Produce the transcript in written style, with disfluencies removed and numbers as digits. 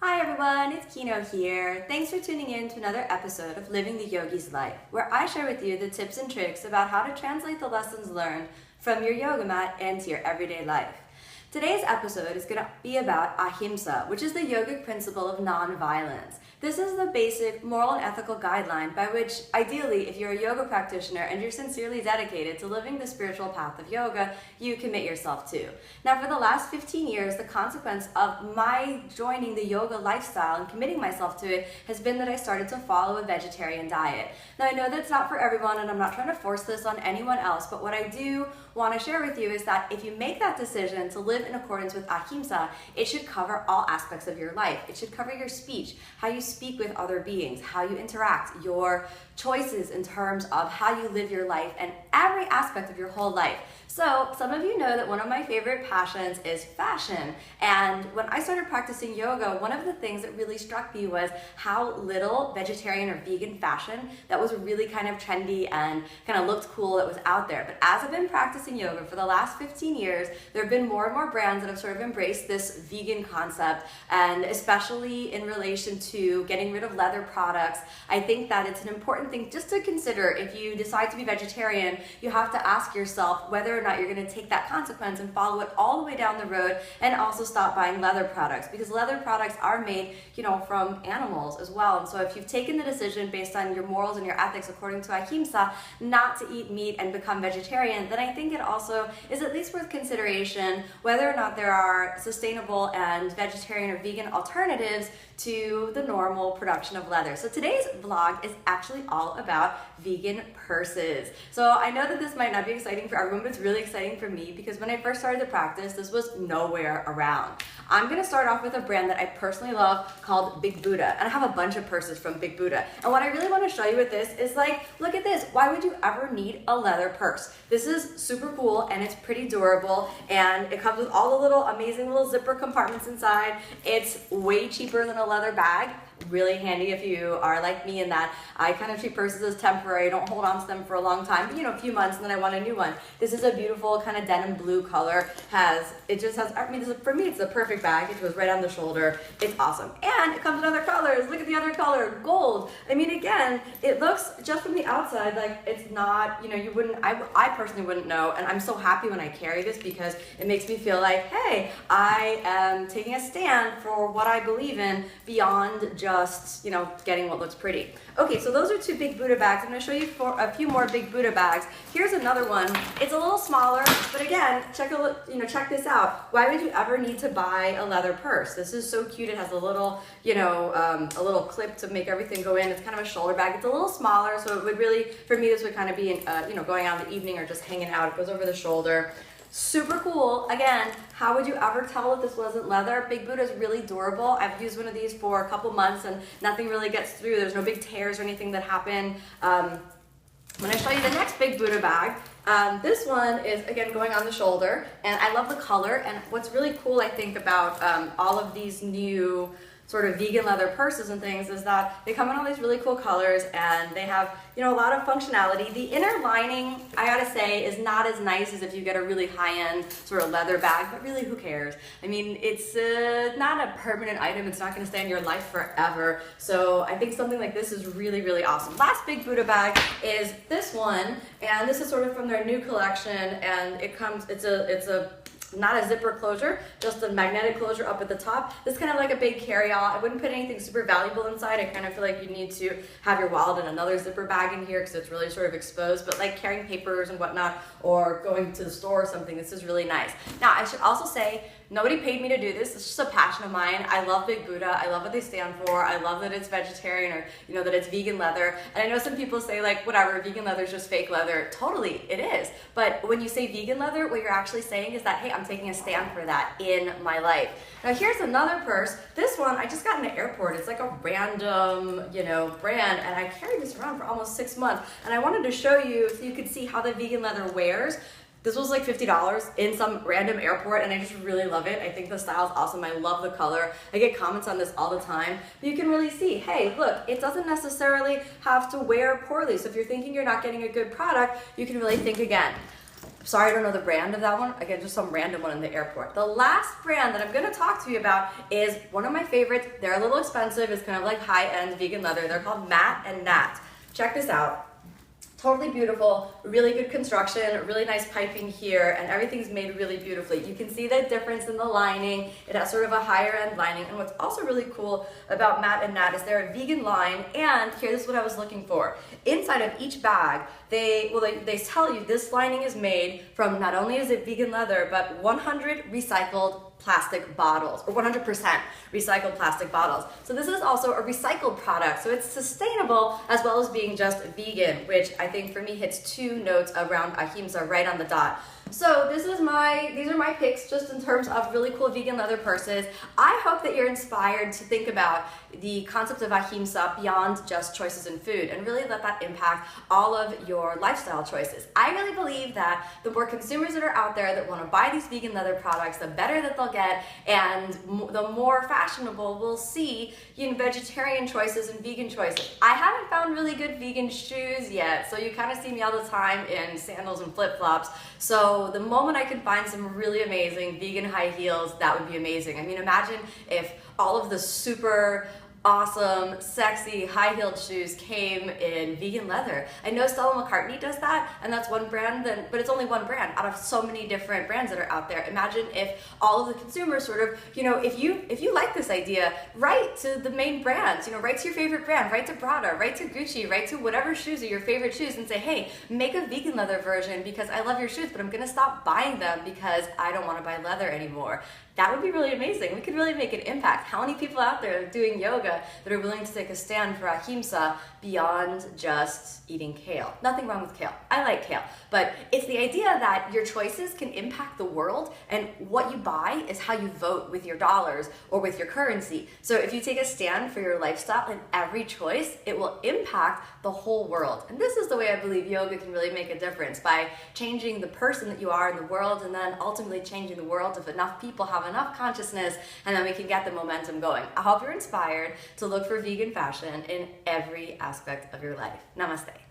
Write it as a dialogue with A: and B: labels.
A: Hi everyone, it's Kino here. Thanks for tuning in to another episode of Living the Yogi's Life, where I share with you the tips and tricks about how to translate the lessons learned from your yoga mat into your everyday life. Today's episode is going to be about ahimsa, which is the yogic principle of non-violence. This is the basic moral and ethical guideline by which, ideally, if you're a yoga practitioner and you're sincerely dedicated to living the spiritual path of yoga, you commit yourself to. Now, for the last 15 years, the consequence of my joining the yoga lifestyle and committing myself to it has been that I started to follow a vegetarian diet. Now, I know that's not for everyone, and I'm not trying to force this on anyone else, but what I do want to share with you is that if you make that decision to live in accordance with ahimsa, it should cover all aspects of your life. It should cover your speech, how you speak with other beings, how you interact, your choices in terms of how you live your life, and every aspect of your whole life. So some of you know that one of my favorite passions is fashion, and when I started practicing yoga, one of the things that really struck me was how little vegetarian or vegan fashion that was really kind of trendy and kind of looked cool that was out there. But as I've been practicing yoga for the last 15 years, there have been more and more brands that have sort of embraced this vegan concept, and especially in relation to getting rid of leather products, I think that it's an important thing just to consider. If you decide to be vegetarian, you have to ask yourself whether or not you're going to take that consequence and follow it all the way down the road and also stop buying leather products, because leather products are made, from animals as well. And so if you've taken the decision based on your morals and your ethics according to ahimsa not to eat meat and become vegetarian, then I think it also is at least worth consideration whether or not there are sustainable and vegetarian or vegan alternatives to the normal production of leather. So today's vlog is actually all about vegan purses. So I know that this might not be exciting for everyone, but it's really exciting for me because when I first started the practice, this was nowhere around. I'm gonna start off with a brand that I personally love called Big Buddha, and I have a bunch of purses from Big Buddha. And what I really wanna show you with this is look at this. Why would you ever need a leather purse? This is super cool and it's pretty durable, and it comes with all the little amazing little zipper compartments inside. It's way cheaper than a leather bag. Really handy if you are like me in that I kind of treat purses as temporary, don't hold on to them for a long time, but a few months and then I want a new one. This is a beautiful kind of denim blue color. For me it's the perfect bag. It goes right on the shoulder. It's awesome. And it comes in other colors. Look at the other color, gold. Again, it looks just from the outside like it's not, I personally wouldn't know, and I'm so happy when I carry this because it makes me feel like, hey, I am taking a stand for what I believe in beyond just, getting what looks pretty. Okay, so those are two Big Buddha bags. I'm going to show you a few more Big Buddha bags. Here's another one. It's a little smaller, but again, check this out. Why would you ever need to buy a leather purse? This is so cute. It has a little, a little clip to make everything go in. It's kind of a shoulder bag. It's a little smaller, so it would really, for me, this would kind of be, going out in the evening or just hanging out. It goes over the shoulder. Super cool. Again, how would you ever tell if this wasn't leather? Big Buddha is really durable. I've used one of these for a couple months and nothing really gets through. There's no big tears or anything that happen. When I show you the next Big Buddha bag, this one is, again, going on the shoulder, and I love the color. And what's really cool, I think, about all of these new sort of vegan leather purses and things is that they come in all these really cool colors, and they have, a lot of functionality. The inner lining, I gotta say, is not as nice as if you get a really high-end sort of leather bag, but really, who cares? It's not a permanent item. It's not gonna stay in your life forever. So I think something like this is really, really awesome. Last Big Buddha bag is this one, and this is sort of from their new collection, and it's not a zipper closure, just a magnetic closure up at the top. This is kind of like a big carry-all. I wouldn't put anything super valuable inside. I kind of feel like you need to have your wallet and another zipper bag in here because it's really sort of exposed, but like carrying papers and whatnot or going to the store or something, this is really nice. Now, I should also say, nobody paid me to do this. It's just a passion of mine. I love Big Buddha. I love what they stand for. I love that it's vegetarian or, that it's vegan leather. And I know some people say whatever, vegan leather is just fake leather. Totally, it is. But when you say vegan leather, what you're actually saying is that, hey, I'm taking a stand for that in my life. Now here's another purse. This one I just got in the airport. It's like a random, brand, and I carried this around for almost 6 months. And I wanted to show you so you could see how the vegan leather wears. This was like $50 in some random airport, and I just really love it. I think the style is awesome. I love the color. I get comments on this all the time. But you can really see, hey, look, it doesn't necessarily have to wear poorly. So if you're thinking you're not getting a good product, you can really think again. Sorry, I don't know the brand of that one. Again, just some random one in the airport. The last brand that I'm gonna talk to you about is one of my favorites. They're a little expensive. It's kind of like high-end vegan leather. They're called Matt and Nat. Check this out. Totally beautiful, really good construction, really nice piping here, and everything's made really beautifully. You can see the difference in the lining. It has sort of a higher end lining, and what's also really cool about Matt and Nat is they're a vegan line, and here's what I was looking for. Inside of each bag, they tell you this lining is made from, not only is it vegan leather, but 100 recycled plastic bottles, or 100% recycled plastic bottles. So this is also a recycled product, so it's sustainable as well as being just vegan, which I think for me hits 2 notes around ahimsa right on the dot. So these are my picks just in terms of really cool vegan leather purses. I hope that you're inspired to think about the concept of ahimsa beyond just choices in food and really let that impact all of your lifestyle choices. I really believe that the more consumers that are out there that want to buy these vegan leather products, the better that they'll get, and the more fashionable we'll see vegetarian choices and vegan choices. I haven't found really good vegan shoes yet, so you kind of see me all the time in sandals and flip-flops. So the moment I can find some really amazing vegan high heels, that would be amazing. I mean, imagine if all of the super awesome, sexy, high-heeled shoes came in vegan leather. I know Stella McCartney does that, and that's one brand, but it's only one brand out of so many different brands that are out there. Imagine if all of the consumers sort of, if you like this idea, write to the main brands, write to your favorite brand, write to Prada, write to Gucci, write to whatever shoes are your favorite shoes and say, hey, make a vegan leather version because I love your shoes, but I'm gonna stop buying them because I don't wanna buy leather anymore. That would be really amazing. We could really make an impact. How many people out there doing yoga that are willing to take a stand for ahimsa beyond just eating kale? Nothing wrong with kale. I like kale. But it's the idea that your choices can impact the world, and what you buy is how you vote with your dollars or with your currency. So if you take a stand for your lifestyle in every choice, it will impact the whole world. And this is the way I believe yoga can really make a difference, by changing the person that you are in the world, and then ultimately changing the world if enough people have enough consciousness, and then we can get the momentum going. I hope you're inspired to look for vegan fashion in every aspect of your life. Namaste.